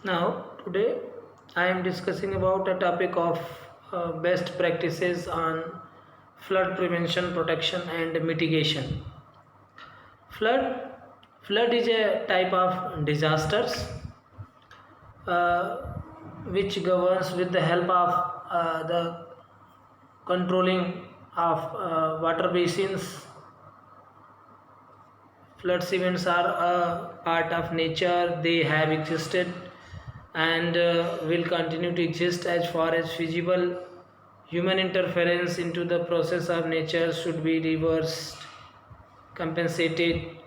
Now, today I am discussing about a topic of best practices on flood prevention, protection, and mitigation. Flood, flood is a type of disasters uh, which governs with the help of the controlling of water basins. Floods events are a part of nature. They have existed and will continue to exist as far as feasible. Human interference into the process of nature should be reversed, compensated,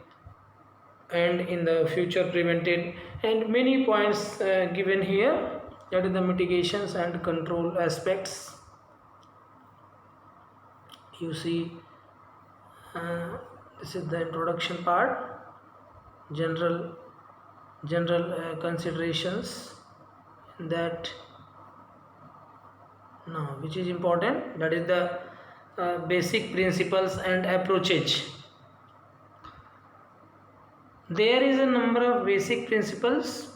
and in the future prevented. And many points given here, that is the mitigations and control aspects. You see, uh, this is the introduction part, general considerations that no which is important, that is the basic principles and approaches. There is a number of basic principles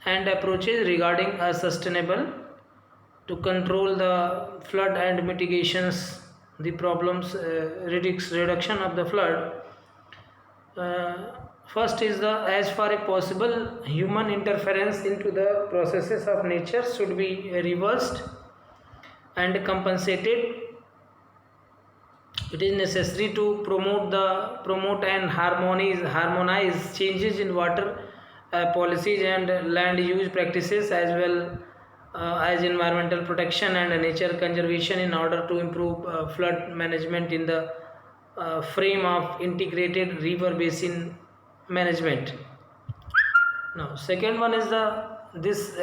and approaches regarding a sustainable to control the flood and mitigations the problems, reduction of the flood. First is the as far as possible human interference into the processes of nature should be reversed and compensated. It is necessary to promote and harmonize changes in water policies and land use practices, as well as environmental protection and nature conservation, in order to improve flood management in the frame of integrated river basin management. Now, second one is this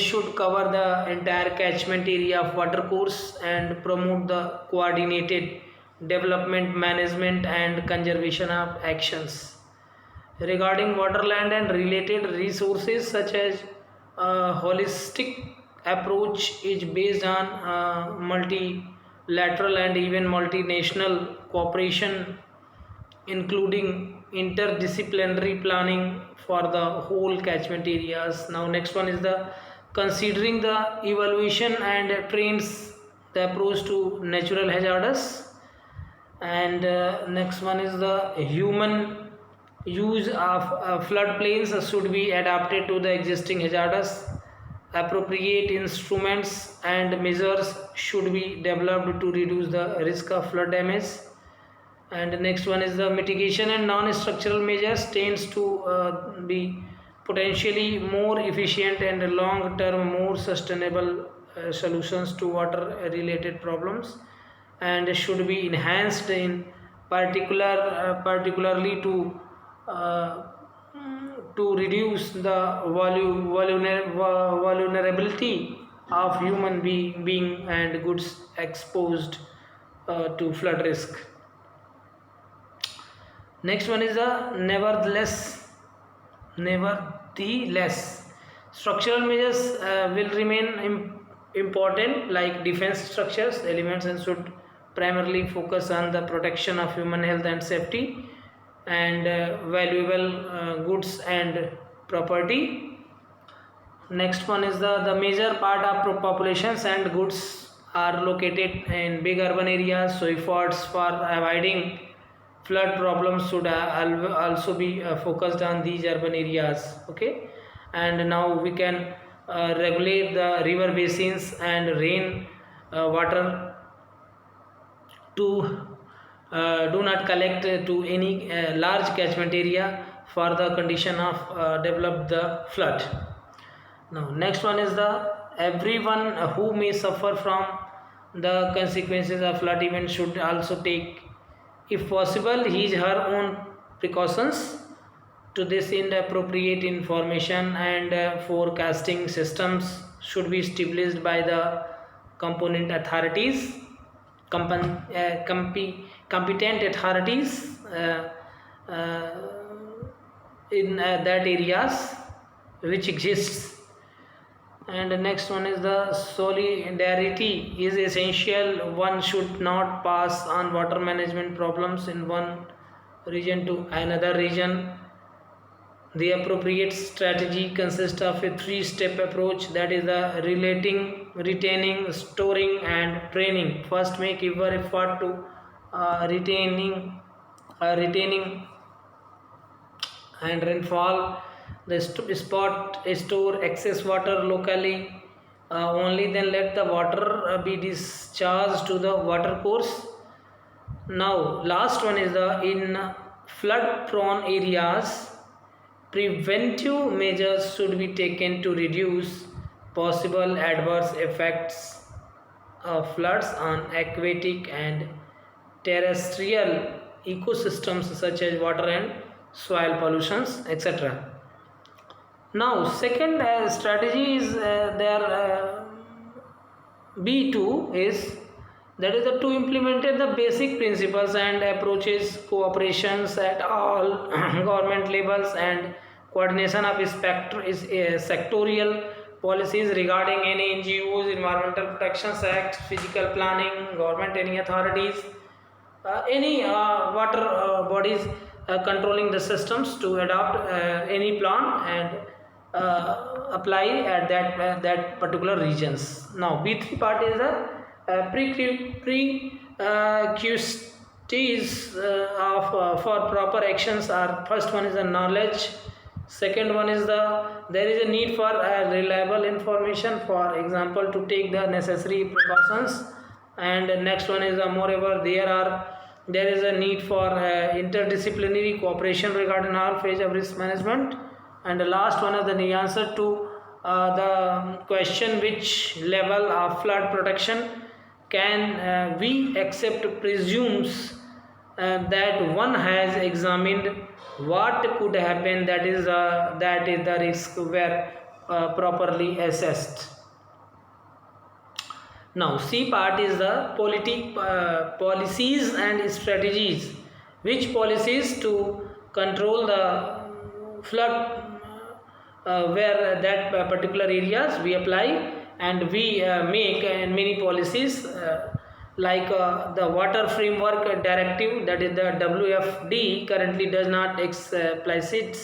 should cover the entire catchment area of water course and promote the coordinated development, management, and conservation of actions regarding waterland and related resources, such as holistic approach is based on multilateral and even multinational cooperation, including interdisciplinary planning for the whole catchment areas. Now, next one is the considering the evaluation and trends the approach to natural hazards. And next one is the human use of floodplains should be adapted to the existing hazards. Appropriate instruments and measures should be developed to reduce the risk of flood damage. And next one is the mitigation and non-structural measures tends to be potentially more efficient and long-term more sustainable solutions to water related problems, and should be enhanced in particularly uh, to reduce the vulnerability of human being and goods exposed to flood risk. Next one is the nevertheless, structural measures will remain important, like defense structures elements, and should primarily focus on the protection of human health and safety and valuable goods and property. Next one is the major part of populations and goods are located in big urban areas, so efforts for avoiding flood problems should also be focused on these urban areas. Okay, and now we can regulate the river basins and rain water to do not collect to any large catchment area for the condition of develop the flood. Now, next one is the everyone who may suffer from the consequences of flood event should also take, if possible, his her own precautions. To this end, appropriate information and forecasting systems should be established by the component authorities, competent authorities uh, in that areas which exists. And the next one is the solidarity is essential. One should not pass on water management problems in one region to another region. The appropriate strategy consists of a three-step approach, that is the relating, retaining, storing, and training. First, make every effort to retaining and rainfall. The spot store excess water locally. Only then let the water be discharged to the water course. Now, last one is the in flood-prone areas. Preventive measures should be taken to reduce possible adverse effects of floods on aquatic and terrestrial ecosystems such as water and soil pollutions, etc. Now, second strategy is their B2 is, that is to implement the basic principles and approaches, cooperations at all government levels, and coordination of sectorial policies regarding any NGOs, Environmental Protection Act, physical planning, government, any authorities, any water bodies controlling the systems to adopt any plan and apply at that particular regions. Now, B3 part is the prerequisites for proper actions are: first one is the knowledge, second one is there is a need for reliable information, for example to take the necessary precautions, and next one is moreover there is a need for interdisciplinary cooperation regarding all phase of risk management, and the last one is the answer to the question, which level of flood protection can we accept, presumes that one has examined what could happen, that is the risk were properly assessed. Now, C part is the policies and strategies. Which policies to control the flood where that particular areas we apply, and we make many policies like the Water Framework Directive, that is the WFD, currently does not explicit,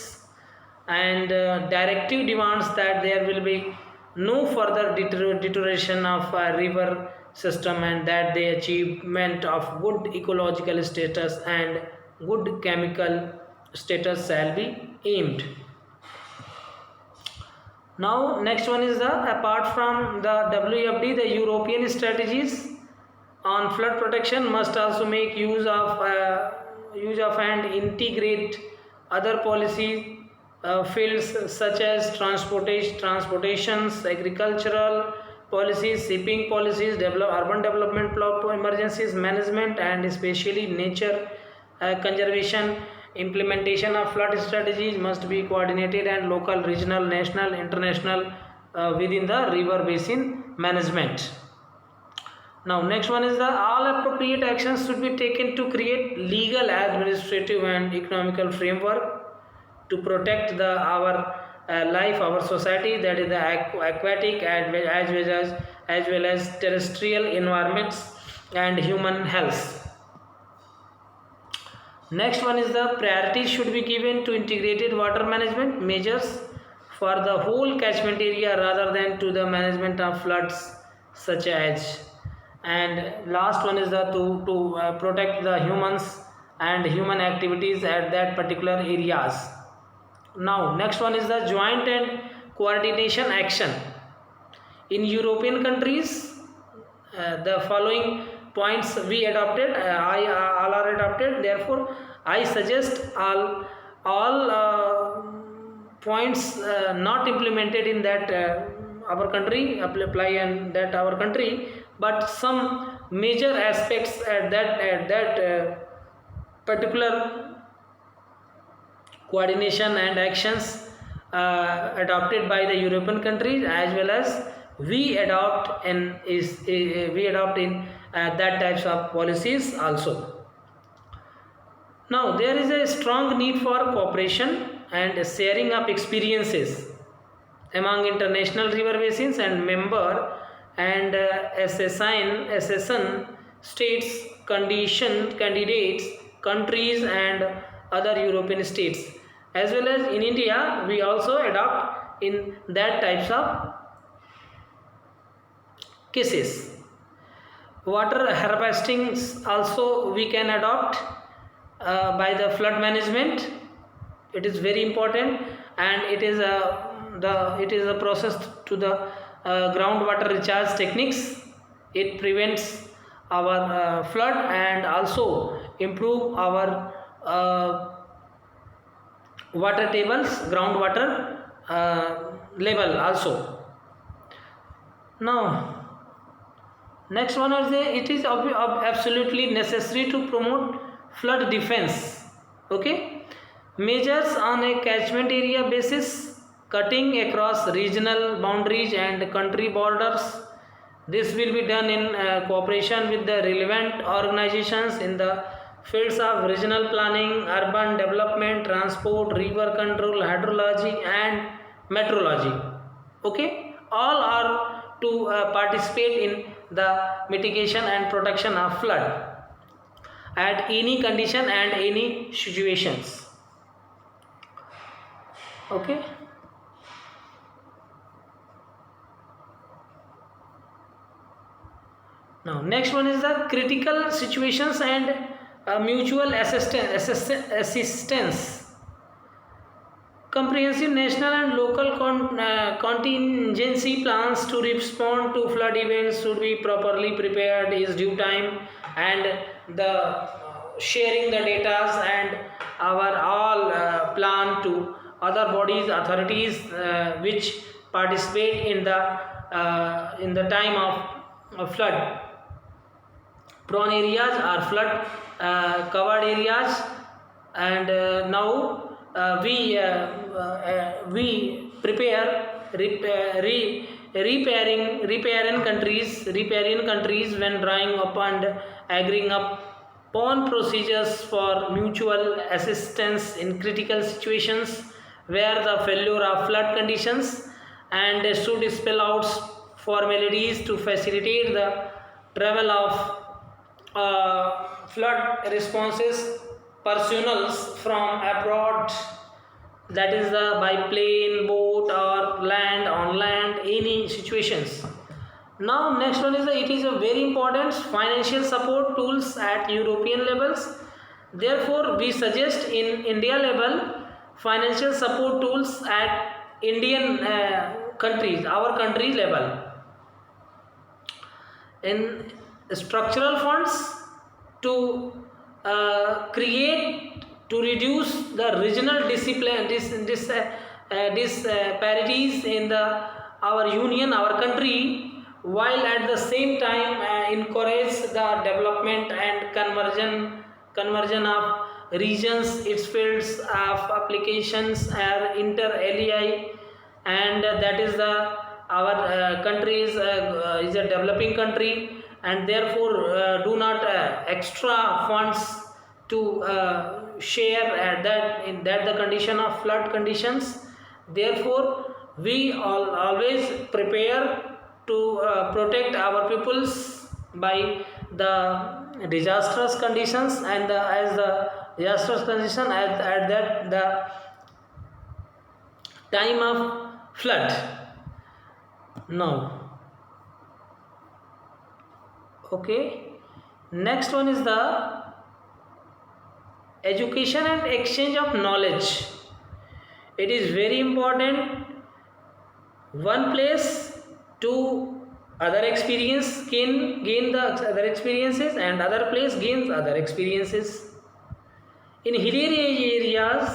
and directive demands that there will be no further deterioration of river system, and that the achievement of good ecological status and good chemical status shall be aimed. Now, next one is apart from the WFD, the European strategies on flood protection must also make use of and integrate other policy fields such as transportations, agricultural policies, shipping policies, urban development, emergencies management, and especially nature conservation. Implementation of flood strategies must be coordinated and local, regional, national, international within the river basin management. Now, next one is all appropriate actions should be taken to create legal, administrative, and economical framework to protect our life, our society, that is the aquatic as well as terrestrial environments and human health. Next one is the priority should be given to integrated water management measures for the whole catchment area rather than to the management of floods such as. And last one is to protect the humans and human activities at that particular areas. Now, next one is the joint and coordination action. In European countries, the following points we adopted, all are adopted. Therefore, I suggest all points not implemented in that our country apply in that our country, but some major aspects at that particular coordination and actions adopted by the European countries, as well as we adopt in that types of policies also. Now, there is a strong need for cooperation and sharing of experiences among international river basins and member and assassin states, candidates, countries, and other European states. as well as in India we also adopt in that types of cases. Water harvesting also we can adopt by the flood management. It is very important, and it is a process to the groundwater recharge techniques. It prevents our flood and also improve our water tables, groundwater level also. Now next one is it is absolutely necessary to promote flood defense. Okay, measures on a catchment area basis, cutting across regional boundaries and country borders. This will be done in cooperation with the relevant organizations in the fields of regional planning, urban development, transport, river control, hydrology and meteorology. Okay, all are to participate in the mitigation and protection of flood at any condition and any situations. Okay, now next one is the critical situations and mutual assistance. Comprehensive national and local contingency plans to respond to flood events should be properly prepared is due time, and the sharing the data and our all plan to other bodies, authorities which participate in the time of flood prone areas or flood covered areas. And now we prepare riparian countries when drawing up and agreeing upon procedures for mutual assistance in critical situations where the failure of flood conditions, and should spell out formalities to facilitate the travel of flood responses personnel from abroad, that is by plane, boat or land, on land, any situations. Now next one is it is a very important financial support tools at European levels. Therefore we suggest in India level financial support tools at Indian countries, our country level. In structural funds to create to reduce the regional disparities in our union, our country, while at the same time encourage the development and conversion of regions, its fields of applications are inter alii, and that is our country is a developing country, and therefore do not extra funds to share at the condition of flood conditions. Therefore we always prepare to protect our peoples by the disastrous conditions, and as the disastrous condition at that the time of flood. Now okay, next one is the education and exchange of knowledge. It is very important. One place to other experience can gain the other experiences, and other place gains other experiences. In hilly areas,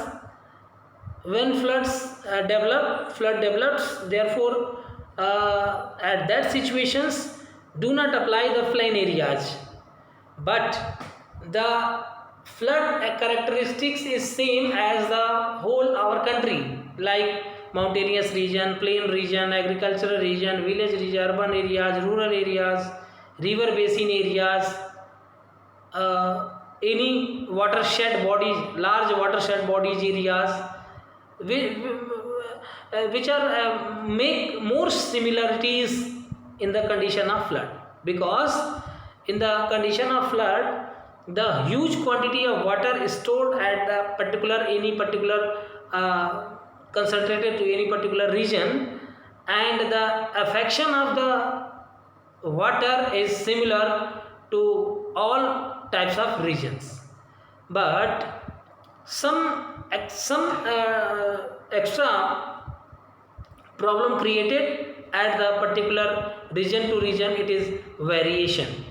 when flood develops, therefore at that situations do not apply the plain areas, but the flood characteristics is same as the whole our country, like mountainous region, plain region, agricultural region, village region, urban areas, rural areas, river basin areas, any watershed bodies, large watershed bodies areas, which are make more similarities in the condition of flood. Because in the condition of flood, the huge quantity of water is stored at the any particular concentrated to any particular region, and the affection of the water is similar to all types of regions. But some extra problem created at the particular region to region, it is variation,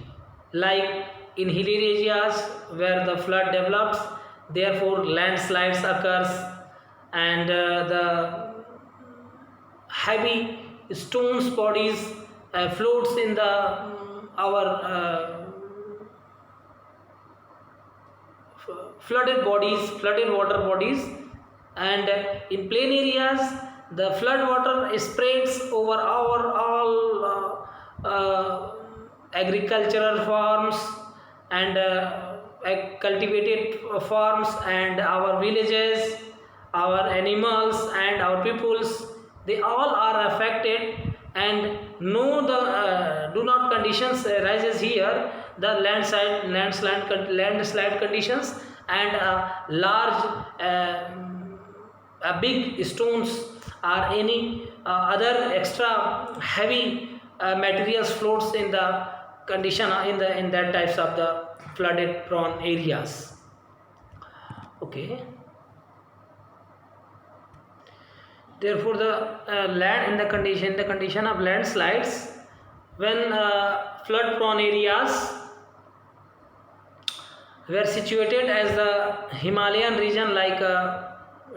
like in hilly areas where the flood develops, therefore landslides occurs, and the heavy stones bodies floats in the our flooded water bodies, and in plain areas the flood water spreads over our all agricultural farms and cultivated farms and our villages, our animals and our peoples, they all are affected. And no the do not conditions arises here, the landslide conditions, and large big stones or any other extra heavy materials floats in the condition in that types of the flooded prone areas. Okay. Therefore, the land in the condition of landslides, when flood prone areas were situated as the Himalayan region, like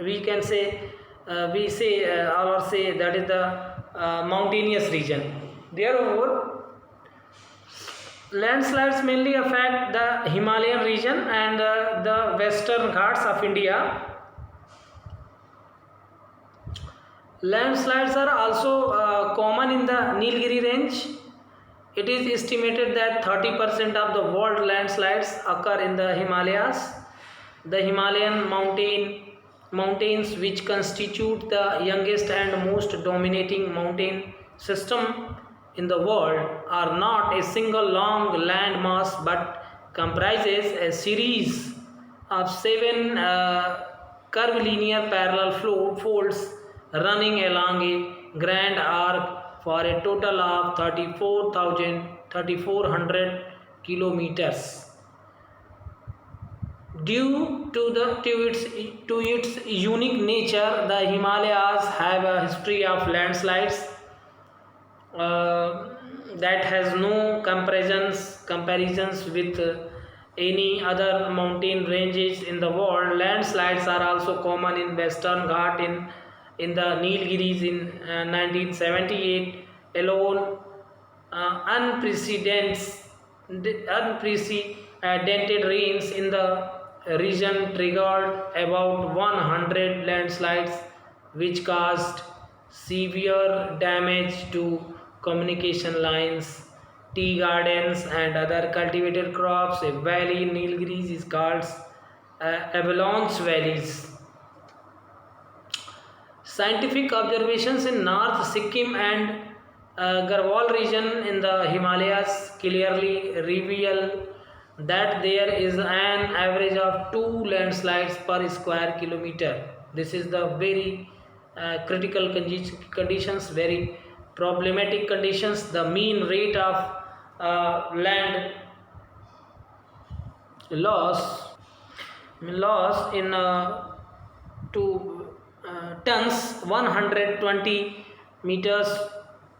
we can say we say or say that is the mountainous region. Therefore, landslides mainly affect the Himalayan region and the western Ghats of India. Landslides are also common in the Nilgiri range. It is estimated that 30% of the world landslides occur in the Himalayas. The Himalayan mountains, which constitute the youngest and most dominating mountain system in the world, are not a single long land mass but comprises a series of 7 curvilinear parallel folds running along a grand arc for a total of 3400 kilometers. Due to its unique nature, the Himalayas have a history of landslides that has no comparisons with any other mountain ranges in the world. Landslides are also common in Western Ghat in the Nilgiris in 1978 alone. Unprecedented rains in the region triggered about 100 landslides, which caused severe damage to communication lines, tea gardens, and other cultivated crops. A valley in Nilgiris is called avalanche valleys. Scientific observations in North Sikkim and Garhwal region in the Himalayas clearly reveal that there is an average of 2 landslides per square kilometer. This is the very critical conditions, very problematic conditions. The mean rate of land loss in tons 120 meters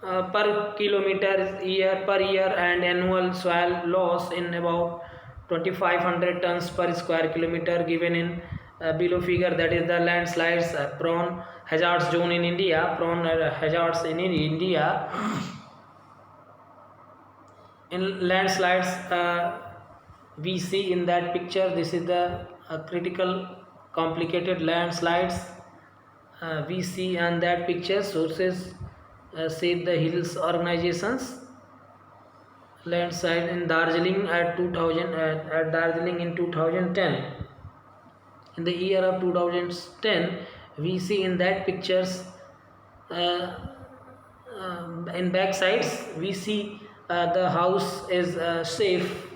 per kilometer per year, and annual soil loss in about 2500 tons per square kilometer, given in below figure. That is the landslides prone hazards zone in India, prone hazards in India. In landslides we see in that picture, this is the critical complicated landslides we see on that picture. Sources Save the Hills organizations. Landslide in Darjeeling at Darjeeling in 2010. In the year of 2010, we see in that pictures in back sides we see the house is safe.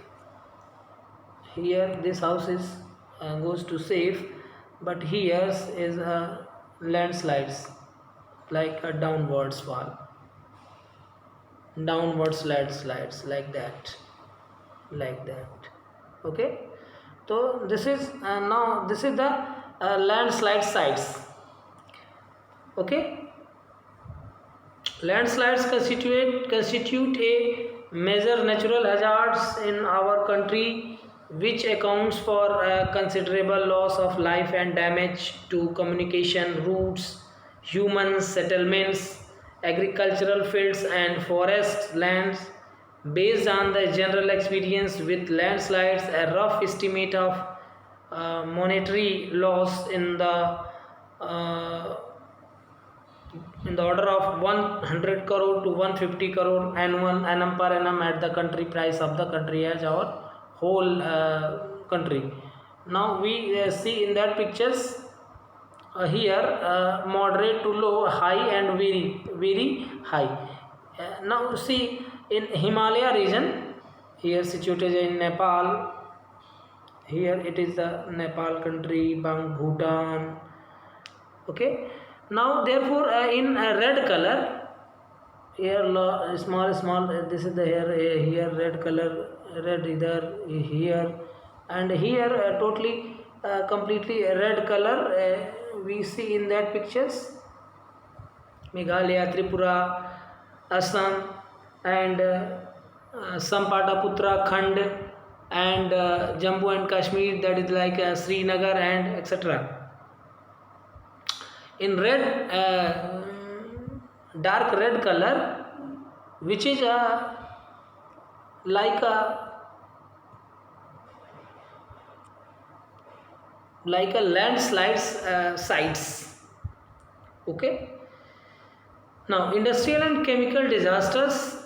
Here this house is goes to safe. but here is a landslides, like a downwards fall, downwards landslides, like that. Okay, so this is now this is the landslide sites. Okay, landslides constitute a major natural hazards in our country, which accounts for a considerable loss of life and damage to communication routes, human settlements, agricultural fields, and forest lands. Based on the general experience with landslides, a rough estimate of monetary loss uh, in the order of 100 crore to 150 crore annual annum per annum at the country price of the country as our whole country. Now we see in that pictures here moderate to low, high, and very high. Now see in Himalaya region, here situated in Nepal, here it is the Nepal country, Bhutan. Okay, now therefore in red color, here small this is the here red color, red either here, and here totally completely red color we see in that pictures, Meghalaya, Tripura, Assam, and some part of Uttarakhand, and Jammu and Kashmir, that is like Srinagar and etc. In red dark red color, which is like a landslides sites. Okay, now industrial and chemical disasters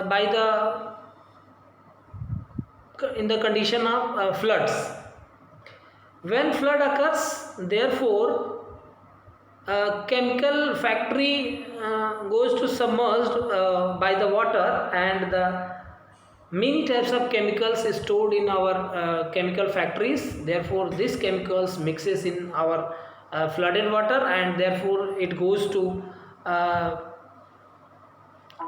by the in the condition of floods. When flood occurs, therefore a chemical factory goes to submerged by the water, and the many types of chemicals is stored in our chemical factories. Therefore these chemicals mixes in our flooded water, and therefore it goes to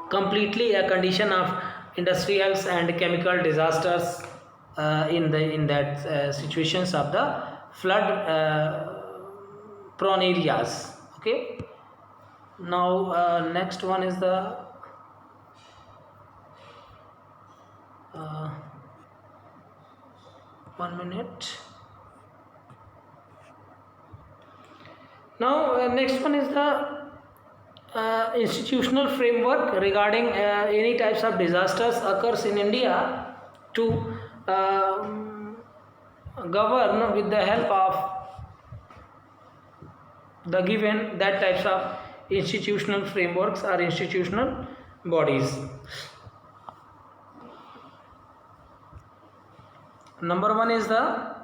completely a condition of industrials and chemical disasters in that situations of the flood prone areas. Okay, now next one is the uh, 1 minute. Now next one is the institutional framework regarding any types of disasters occurs in India to govern with the help of the given that types of institutional frameworks or institutional bodies. Number one is the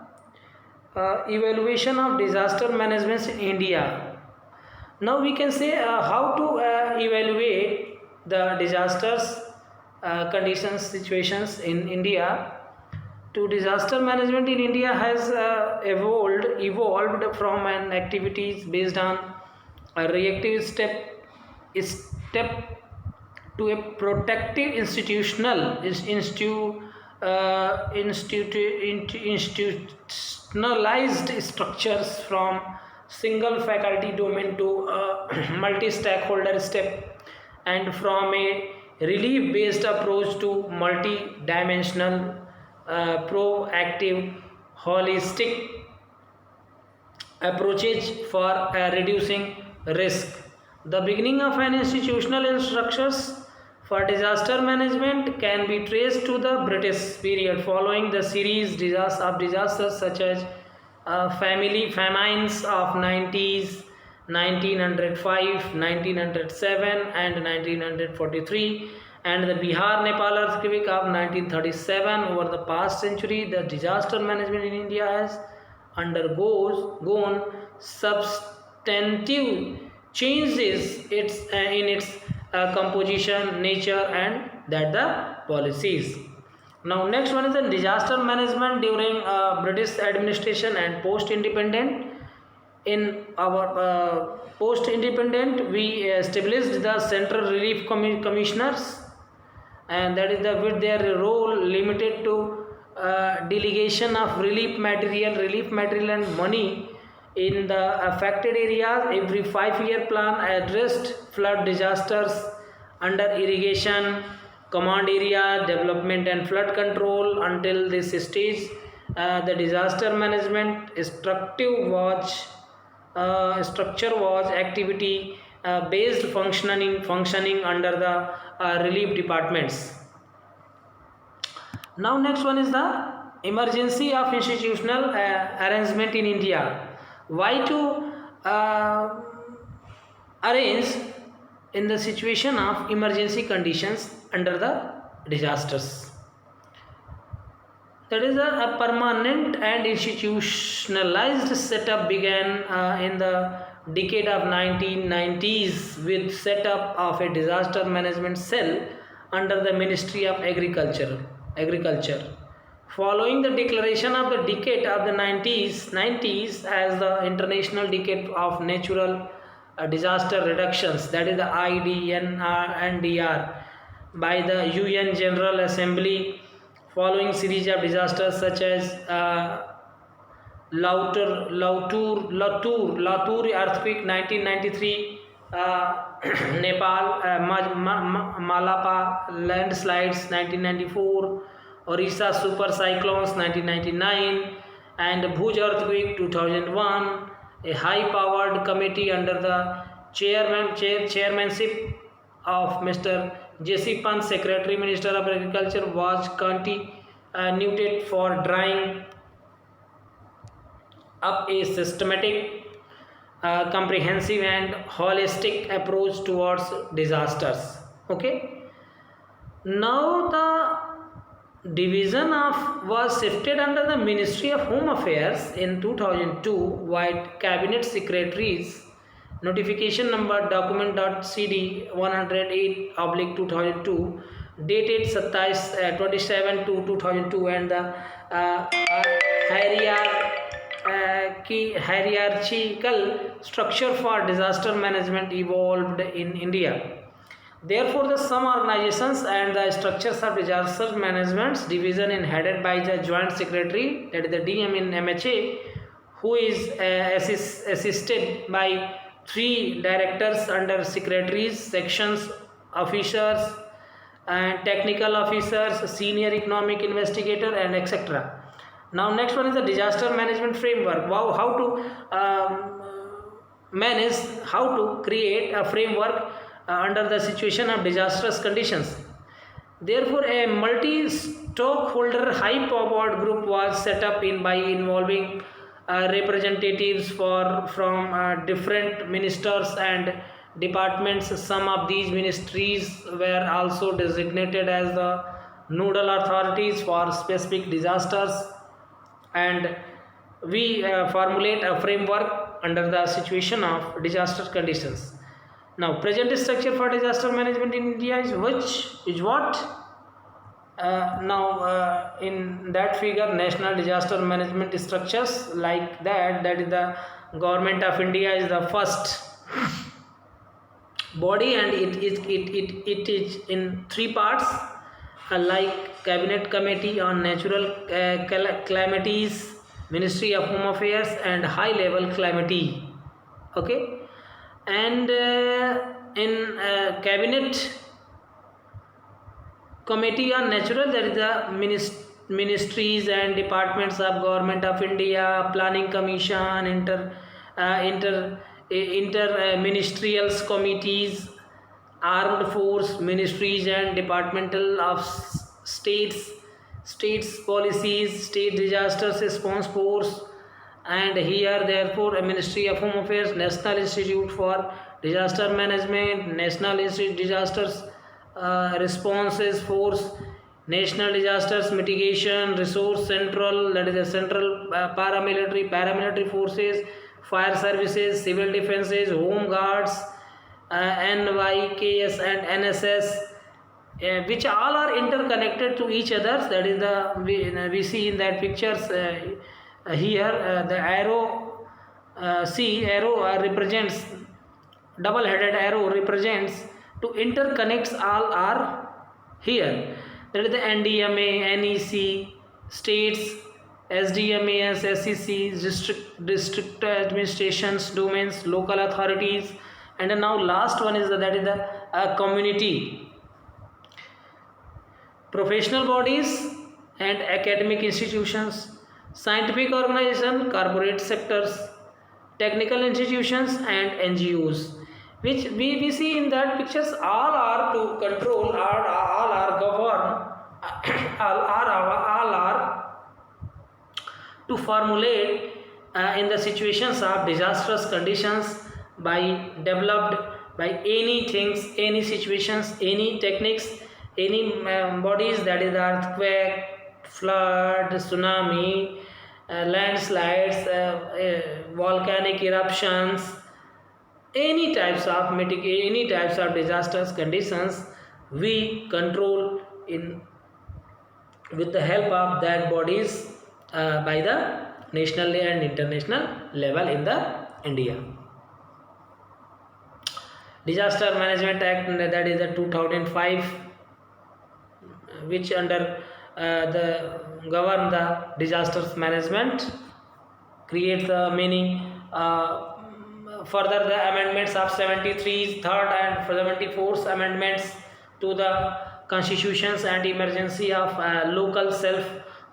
evaluation of disaster management in India. Now we can say how to evaluate the disasters conditions situations in India. To disaster management in India has evolved from an activities based on a reactive step to a protective institutionalized structures, from single faculty domain to multi-stakeholder step, and from a relief based approach to multi-dimensional proactive holistic approaches for reducing risk. The beginning of an institutional structures for disaster management can be traced to the British period, following the series of disasters such as family famines of 90s, 1905, 1907 and 1943, and the Bihar Nepal earthquake of 1937. Over the past century, the disaster management in India has undergone substantive changes in its composition, nature, and that the policies. Now next one is the disaster management during British administration and post independent. In our post independent, we established the central relief commissioners, and that is the with their role limited to delegation of relief material and money in the affected areas. Every 5-year plan addressed flood disasters under irrigation, command area development and flood control. Until this stage, the disaster management structure was activity based functioning under the relief departments. Now next one is the emergency of institutional arrangement in India. Why to arrange in the situation of emergency conditions under the disasters? That is a permanent and institutionalized setup began in the decade of 1990s with setup of a disaster management cell under the Ministry of Agriculture. Following the declaration of the decade of the 90s as the International Decade of Natural Disaster Reductions, that is the IDNR, by the UN General Assembly, following series of disasters such as Lautur earthquake 1993, Nepal, Malapa landslides 1994, Orissa super cyclones 1999, and Bhuj earthquake 2001. A high-powered committee under the chairmanship of Mr. J.C. Pant, Secretary Minister of Agriculture, was constituted for drawing up a systematic, comprehensive and holistic approach towards disasters. Okay. Now the division of was shifted under the Ministry of Home Affairs in 2002 with Cabinet Secretaries notification number document.cd 108/2002 dated 27 to 2002, and the hierarchical structure for disaster management evolved in India. Therefore, some organizations and the structures of disaster management division is headed by the Joint Secretary, that is the DM in MHA, who is assisted by 3 directors under secretaries, sections officers, and technical officers, senior economic investigator, and etc. Now, next one is the disaster management framework. Wow, how to create a framework under the situation of disastrous conditions. Therefore, a multi-stakeholder high-powered group was set up by involving representatives from different ministers and departments. Some of these ministries were also designated as the nodal authorities for specific disasters, and we formulate a framework under the situation of disaster conditions. Now, present structure for disaster management in India is what? In that figure, national disaster management structures like that is the Government of India is the first body, and it is in 3 parts, like Cabinet Committee on Natural Calamities, Ministry of Home Affairs, and High Level Calamity. Okay. And in Cabinet Committee on Natural, that is the ministries and departments of Government of India, Planning Commission, inter ministerial committees, armed force ministries and departmental of states policies, state disasters response force. And here, therefore, a Ministry of Home Affairs, National Institute for Disaster Management, National Institute Disasters Responses Force, National Disasters Mitigation Resource Central, that is the Central paramilitary forces, fire services, civil defenses, home guards, NYKS and NSS, which all are interconnected to each other. That is the we see in that pictures here the arrow, see arrow represents, double headed arrow represents to interconnects all are here. That is the NDMA, NEC, states, SDMAs, SECs, district administrations, domains, local authorities, and now last one is that is the community, professional bodies and academic institutions, scientific organization, corporate sectors, technical institutions and NGOs, which we see in that pictures all are to control, all are govern, all are to formulate in the situations of disastrous conditions by developed by any things, any situations, any techniques, any bodies, that is earthquake, flood, tsunami, landslides, volcanic eruptions, any types of any types of disastrous conditions we control in with the help of that bodies by the national and international level in the India. Disaster Management Act, that is the 2005, which under the govern the disasters management, creates the many further the amendments of 73 third and 74th amendments to the constitutions and emergency of local self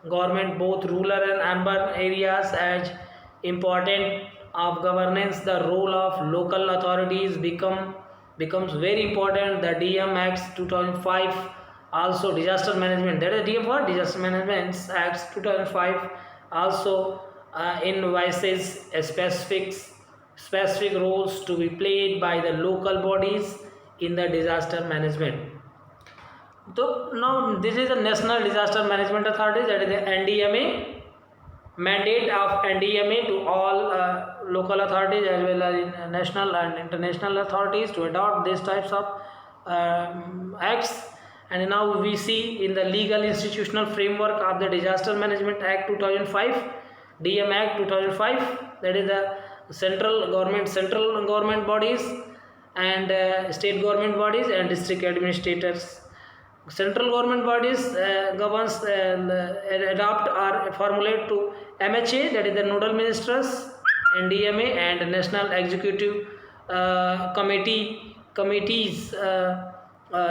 government, both rural and urban areas, as important of governance. The role of local authorities becomes very important. The DM Acts 2005, also disaster management, that is DM what disaster management Acts 2005 also invises a specific roles to be played by the local bodies in the disaster management. So now this is the National Disaster Management Authority, that is the NDMA. Mandate of NDMA to all local authorities as well as national and international authorities to adopt these types of acts. And now we see in the legal institutional framework of the Disaster Management Act 2005, DM Act 2005, that is the central government bodies and state government bodies and district administrators. Central government bodies governs adopt or formulate to MHA, that is the nodal ministers, NDMA and national executive committees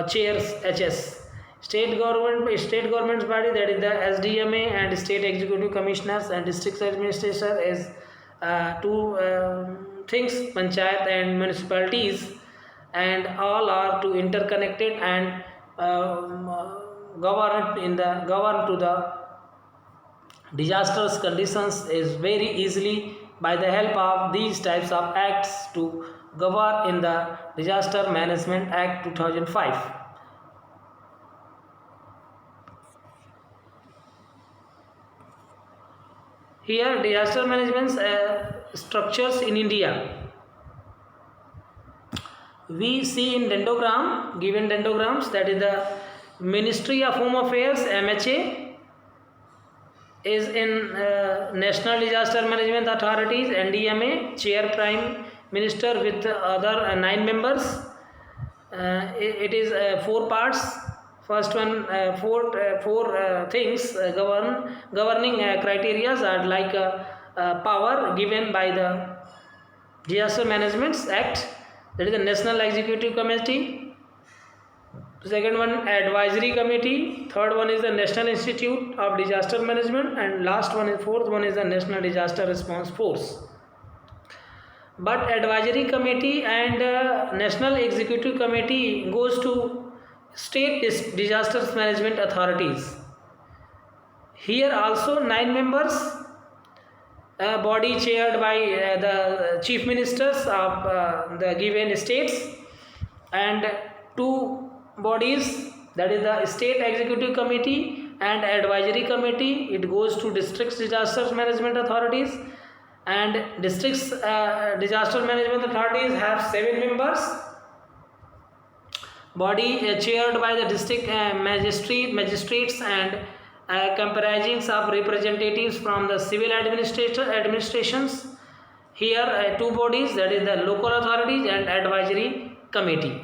chairs HS. State government's body, that is the SDMA and state executive commissioners and district administrator is two things, panchayat and municipalities, and all are to interconnected and govern to the disastrous conditions is very easily by the help of these types of acts to govern in the Disaster Management Act 2005. Here disaster management structures in India. We see in dendrogram, given dendrograms, that is the Ministry of Home Affairs MHA is in National Disaster Management Authorities NDMA, Chair Prime Minister with other 9 members. It is 4 parts. First one, four things governing criteria are like power given by the Disaster Management Act. That is the National Executive Committee. Second one, Advisory Committee. Third one is the National Institute of Disaster Management, and fourth one is the National Disaster Response Force. But Advisory Committee and National Executive Committee goes to State Disaster Management Authorities. Here also 9 members, a body chaired by the chief ministers of the given states, and 2 bodies, that is the State Executive Committee and Advisory Committee. It goes to District Disaster Management Authorities, and districts disaster management authorities have 7 members. body chaired by the district magistrates and comprising of representatives from the civil administrations. Here two bodies, that is the local authorities and advisory committee.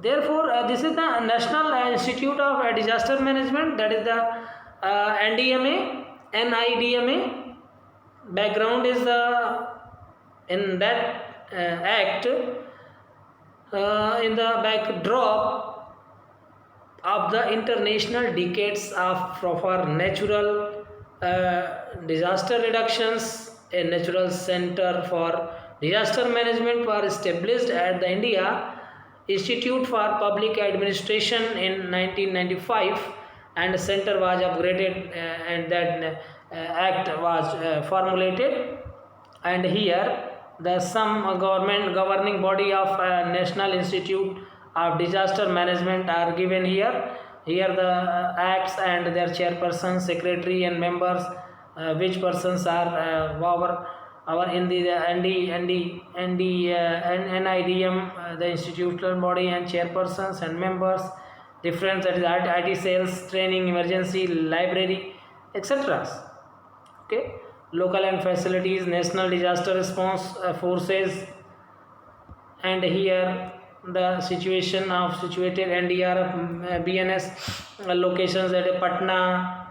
Therefore this is the National Institute of Disaster Management, that is the NIDMA. Background is the in that act, in the backdrop of the international decades of for natural disaster reductions. A natural center for disaster management was established at the India Institute for Public Administration in 1995, and the center was upgraded and that act was formulated. And here the some governing body of National Institute of Disaster Management are given here. Here the acts and their chairperson, secretary and members, which persons are our in the NIDM, the institutional body, and chairpersons and members, different, that is IT sales, training, emergency, library, etc. Okay, local and facilities, national disaster response forces, and here the situation of situated NDRF, BNS locations, that is Patna,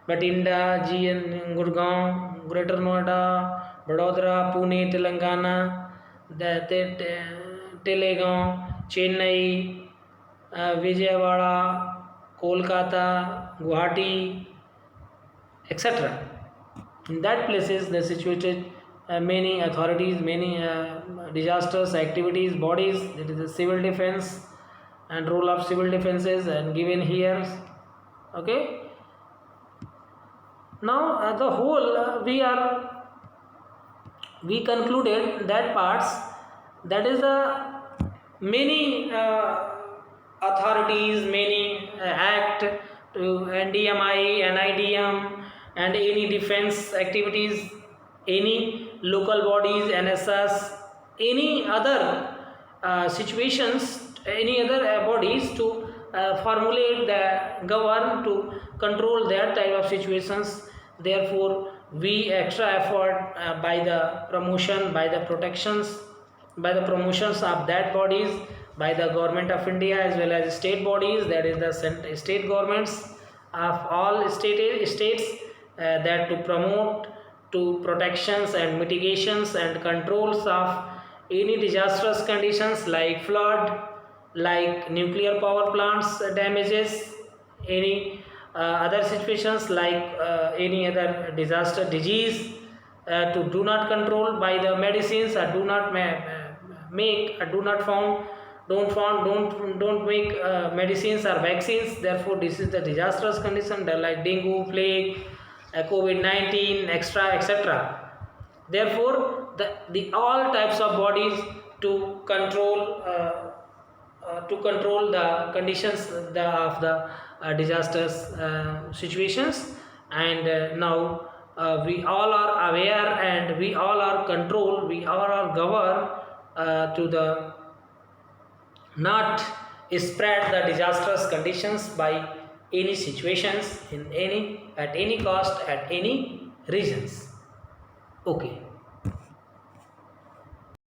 Batinda, GN, Gurgaon, Greater Noida, Vadodara, Pune, Telangana, Telegaon, Chennai, Vijayawada, Kolkata, Guwahati, etc. In that places they situated many authorities, many disasters activities bodies, that is the civil defense and role of civil defenses and given here. Okay, now the whole we concluded that parts, that is many authorities, many act to NDMI, NIDM, and any defense activities, any local bodies, NSS, any other situations, any other bodies to formulate the govern to control that type of situations. Therefore we extra effort by the promotion, by the protections, by the promotions of that bodies, by the government of India as well as state bodies, that is the state governments of all states, that to promote to protections and mitigations and controls of any disastrous conditions like flood, like nuclear power plants damages, any other situations like any other disaster disease, to do not control by the medicines, or do not make, or do not found, don't make medicines or vaccines. Therefore this is the disastrous condition like dengue, plague, COVID-19, extra, etc. Therefore the all types of bodies to control the conditions of the disasters situations. And now we all are aware and we all are controlled, we all are governed to the not spread the disastrous conditions by any situations in any at any cost at any regions. Okay.